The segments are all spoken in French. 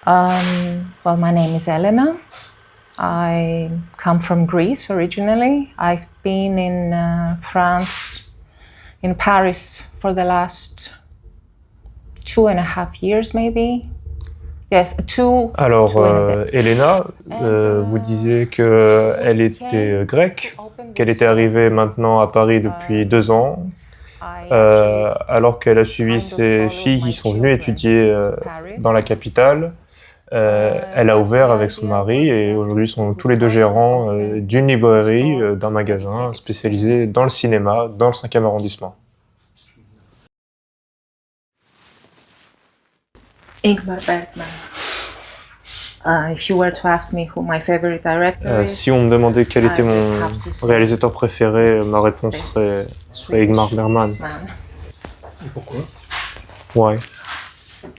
Well, my name is Elena. I come from Greece originally. I've been in France, in Paris, for the last 2.5 years, maybe. Yes, Alors, Elena, vous disiez qu'elle était grecque, qu'elle était arrivée maintenant à Paris depuis 2 ans, alors qu'elle a suivi ses filles qui sont venues étudier dans la capitale. Elle a ouvert avec son mari et aujourd'hui ils sont tous les deux gérants d'une librairie, d'un magasin spécialisé dans le cinéma, dans le 5e arrondissement. Ingmar Bergman. If you were to ask me who my favorite director is, Si on me demandait quel était mon réalisateur préféré, ma réponse serait Ingmar Bergman. Et pourquoi? Why?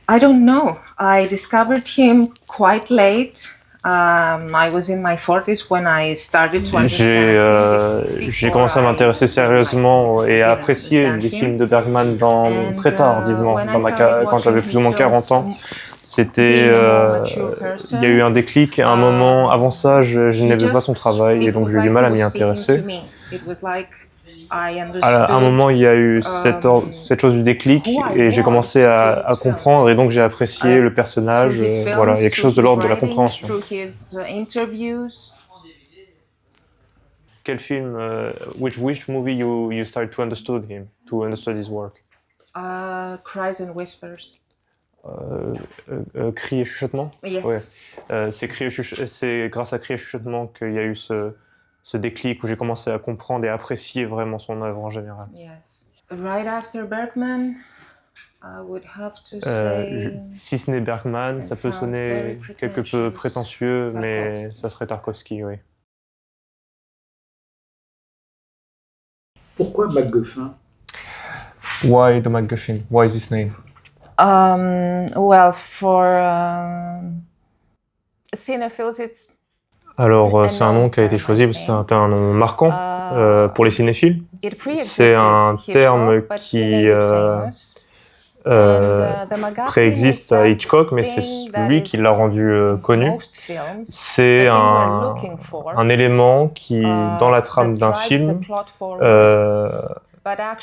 I don't know. I discovered him quite late. I was in my 40s when I started to understand. J'ai commencé à m'intéresser sérieusement et à apprécier les films de Bergman très tardivement, quand j'avais plus ou moins 40 ans. C'était, il y a eu un déclic, un moment. Avant ça, je n'aimais pas son travail et donc j'ai eu du mal à m'y intéresser. À un moment, il y a eu cette chose du déclic et j'ai commencé à comprendre et donc j'ai apprécié le personnage. Voilà, il y a quelque chose de l'ordre de la compréhension. Quel film, which movie you started to understand him, to understand his work? Cries and Whispers. Cris et chuchotements? Yes. Ouais. C'est grâce à Cris et chuchotements qu'il y a eu ce déclic où j'ai commencé à comprendre et apprécier vraiment son œuvre en général. Yes. Right after Bergman, I would have to say. Si ce n'est Bergman, ça peut sonner quelque peu prétentieux, mais ça serait Tarkovsky, oui. Pourquoi MacGuffin? Why the MacGuffin? Why is this name? Well, for cinephiles, it's. Alors, c'est un nom qui a été choisi parce que c'est un nom marquant pour les cinéphiles. C'est un terme qui préexiste à Hitchcock, mais c'est lui qui l'a rendu connu. C'est un élément qui, dans la trame d'un film,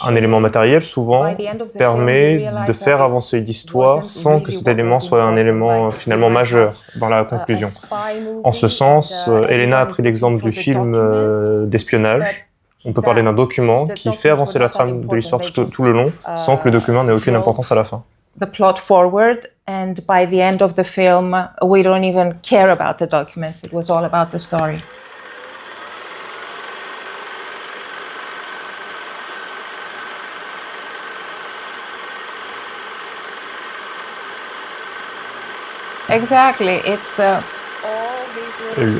un élément matériel souvent, permet de faire avancer l'histoire sans que cet élément soit un élément finalement majeur dans la conclusion. En ce sens, Elena a pris l'exemple du film d'espionnage. On peut parler d'un document qui fait avancer la trame de l'histoire tout le long sans que le document n'ait aucune importance à la fin. The plot forward, and by the end of the film, we don't even care about the documents. It was all about the story. Exactly.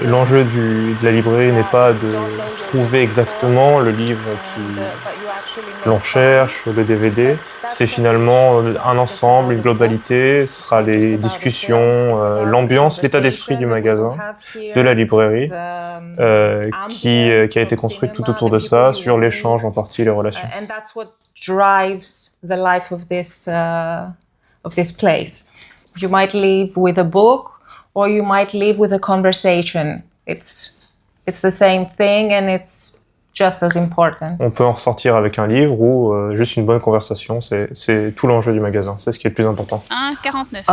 L'enjeu de la librairie n'est pas de trouver exactement le livre que l'on cherche, le DVD. C'est finalement un ensemble, une globalité. Ce sera les discussions, l'ambiance, l'état d'esprit du magasin, de la librairie, qui a été construite tout autour de ça, sur l'échange en partie, les relations. And that's what drives the life of this place. You might leave with a book, or you might leave with a conversation. It's the same thing, and it's just as important. On peut en ressortir avec un livre ou juste une bonne conversation. C'est tout l'enjeu du magasin. C'est ce qui est le plus important. 1,49.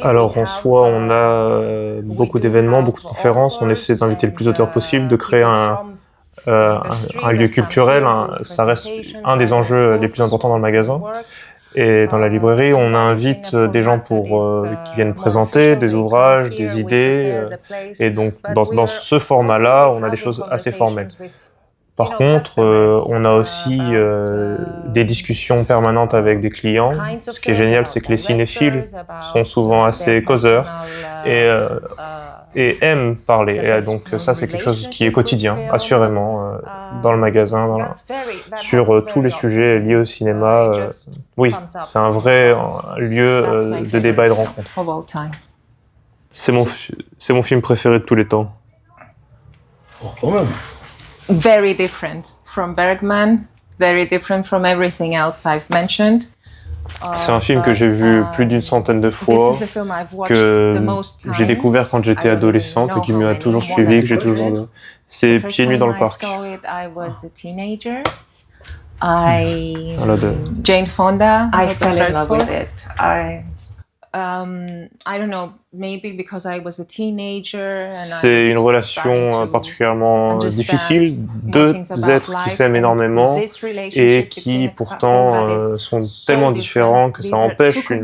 Alors en soi, on a beaucoup d'événements, beaucoup de conférences. On essaie d'inviter le plus d'auteurs possible, de créer un lieu culturel. Ça reste un des enjeux les plus importants dans le magasin. Et dans la librairie, on invite des gens qui viennent présenter des ouvrages, des idées. Et donc, dans ce format-là, on a des choses assez formelles. Par contre, on a aussi des discussions permanentes avec des clients. Ce qui est génial, c'est que les cinéphiles sont souvent assez causeurs et aiment parler. Et donc ça, c'est quelque chose qui est quotidien, assurément, dans le magasin, sur tous les sujets liés au cinéma. Oui, c'est un vrai lieu de débat et de rencontre. C'est mon film préféré de tous les temps. Oh, quand même. Very different from Bergman, very different from everything else I've mentioned. C'est un film que j'ai vu plus d'une centaine de fois, que j'ai découvert quand j'étais adolescente et qui m'a toujours suivi, que j'ai toujours... C'est Pieds nus dans le parc. Voilà, Jane Fonda. I fell in love with it. I don't know, maybe because I was a teenager. C'est une relation particulièrement difficile, deux êtres qui s'aiment énormément et qui pourtant sont tellement différents que ça empêche qu'une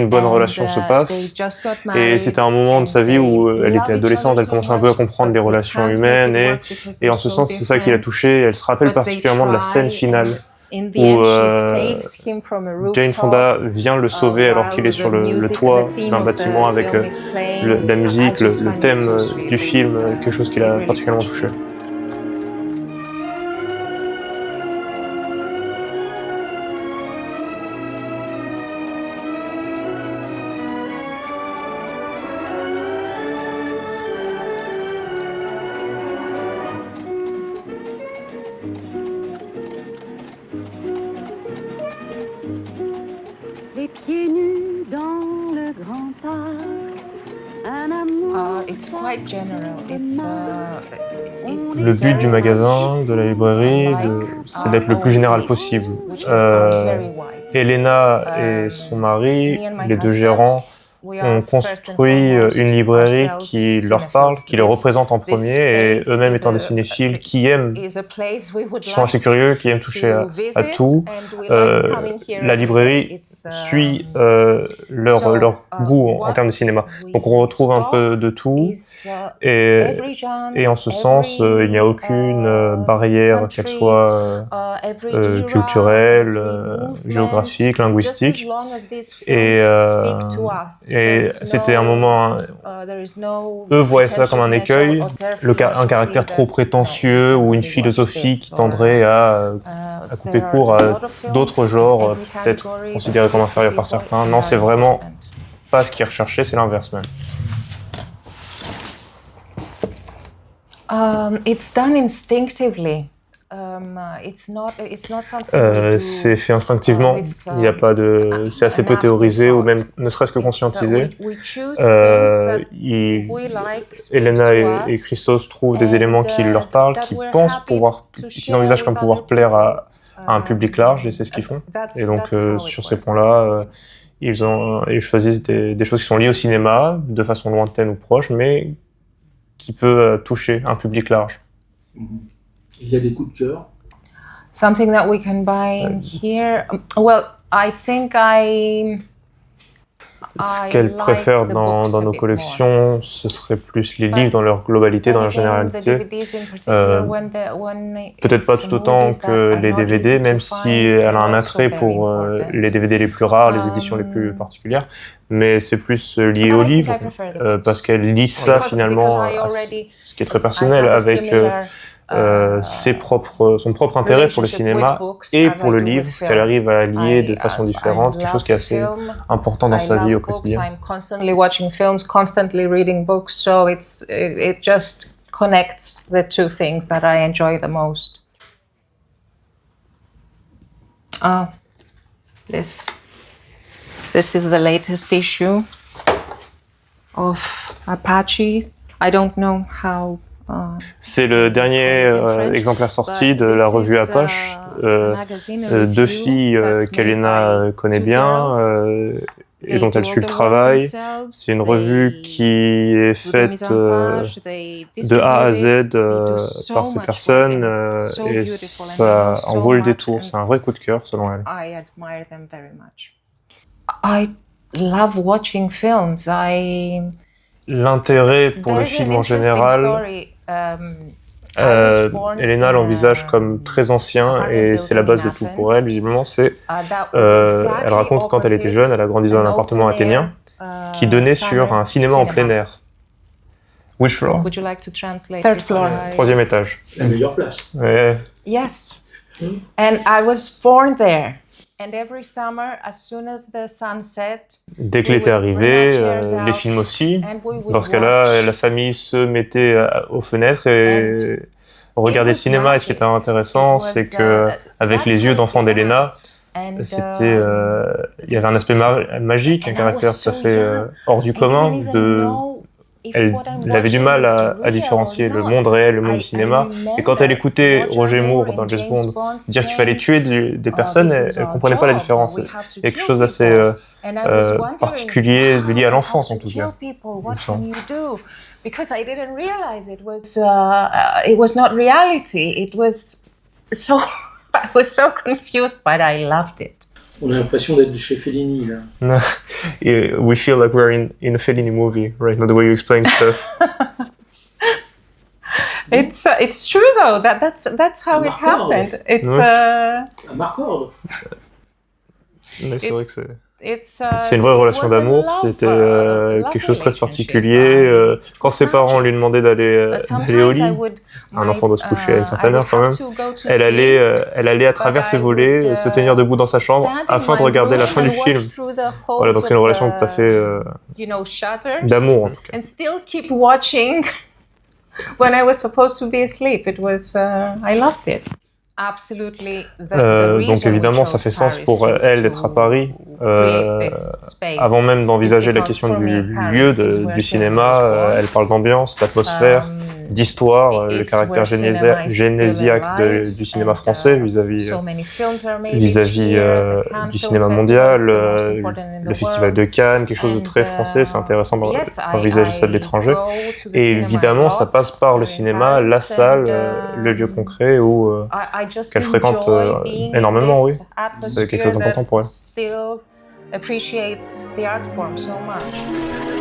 bonne relation se passe. Et c'était un moment de sa vie où elle était adolescente, elle commençait un peu à comprendre les relations humaines et en ce sens c'est ça qui l'a touchée. Elle se rappelle particulièrement de la scène finale où Jane Fonda vient le sauver alors qu'il est sur le toit d'un bâtiment avec la musique, le thème du film, quelque chose qui l'a particulièrement touché. Les pieds nus dans le grand parc, un amour. It's quite general. Le but du magasin, de la librairie, c'est d'être le plus général possible. Elena et son mari, les deux gérants, ont construit une librairie qui leur parle, qui les représente en premier, et eux-mêmes étant des cinéphiles qui aiment, qui sont assez curieux, qui aiment toucher à tout. La librairie suit leur goût en termes de cinéma. Donc on retrouve un peu de tout, et en ce sens, il n'y a aucune barrière, qu'elle soit culturelle, géographique, linguistique. Et c'était un moment... eux voyaient ça comme un écueil, un caractère trop prétentieux ou une philosophie qui tendrait à couper court à d'autres genres, peut-être considérés comme inférieurs par certains. Non, c'est vraiment pas ce qu'ils recherchaient, c'est l'inverse même. It's done instinctively. C'est fait instinctivement. Il n'y a pas de. C'est assez peu théorisé ou même ne serait-ce que conscientisé. Elena et Christos trouvent des éléments qui leur parlent, qu'ils envisagent comme pouvoir plaire à un public large, et c'est ce qu'ils font. Et donc sur ces points-là, ils choisissent des choses qui sont liées au cinéma, de façon lointaine ou proche, mais qui peut toucher un public large. Il y a des coups de cœur. Something that we can buy in here. Well, I think ce qu'elle préfère dans nos collections, ce serait plus les livres dans leur globalité, dans leur généralité. Peut-être pas tout autant que les DVD, même si elle a un attrait pour les DVD les plus rares, les éditions les plus particulières. Mais c'est plus lié aux livres, parce qu'elle lit ça finalement, ce qui est très personnel, avec son propre intérêt pour le cinéma et pour le livre, qu'elle arrive à lier de façon différente, quelque chose qui est assez important dans sa vie au quotidien. Constantly watching films, constantly reading books, so it just connects the two things that I enjoy the most. This is the latest issue of Apache. I don't know how. C'est le dernier exemplaire sorti de la revue Apache, deux filles qu'Elena connaît bien et dont elle suit le travail. C'est une revue qui est faite de A à Z par ces personnes et ça en vaut le détour. C'est un vrai coup de cœur selon elle. I love watching films. L'intérêt pour le film en général, Elena l'envisage comme très ancien et c'est la base de tout pour elle, visiblement. Elle raconte quand elle était jeune, elle a grandi dans un appartement athénien qui donnait sur un cinéma en plein air. Which floor? Would you like to translate? Third floor. Troisième étage. La meilleure place. Ouais. Yes. And I was born there. And every summer, as soon as the sun set, dès que l'été arrivait, les films aussi. Dans ce cas-là, la famille se mettait aux fenêtres et regardait le cinéma. Et ce qui était intéressant, c'est que avec les yeux d'enfant d'Elena, c'était, il y avait un aspect magique, un caractère tout à fait hors du commun. Elle avait du mal à différencier le monde réel, le monde du cinéma. Et quand elle écoutait Roger Moore dans James Bond dire qu'il fallait tuer des personnes, elle comprenait pas la différence. Il y a quelque chose d'assez particulier, lié à l'enfance en tout cas. Because I didn't realize it was not reality. It was so I was so confused, but I loved it. On a l'impression d'être chez Fellini, là. Yeah, we feel like we're in a Fellini movie, right? Not the way you explain stuff. It's true though. That's how it happened. It's Un Marcord. Mais c'est vrai que c'est une vraie relation d'amour. C'était quelque chose de très particulier. Quand ses parents lui demandaient d'aller au lit, un enfant doit se coucher à une certaine heure quand même, elle allait à travers ses volets, se tenir debout dans sa chambre afin de regarder la fin du film. Voilà, donc c'est une relation tout à fait d'amour en tout cas. And still keep watching when I was supposed to be asleep. It was I loved it. Absolutely. Donc évidemment, ça fait sens pour elle d'être à Paris. Avant même d'envisager la question du lieu du cinéma, elle parle d'ambiance, d'atmosphère, d'histoire, le caractère génésiaque du cinéma français vis-à-vis du cinéma mondial, le festival de Cannes, quelque chose de très français, c'est intéressant d'envisager ça de l'étranger. Et évidemment, ça passe par le cinéma, la salle, le lieu concret où qu'elle fréquente énormément, oui. C'est quelque chose d'important pour elle. Appreciates the art form so much.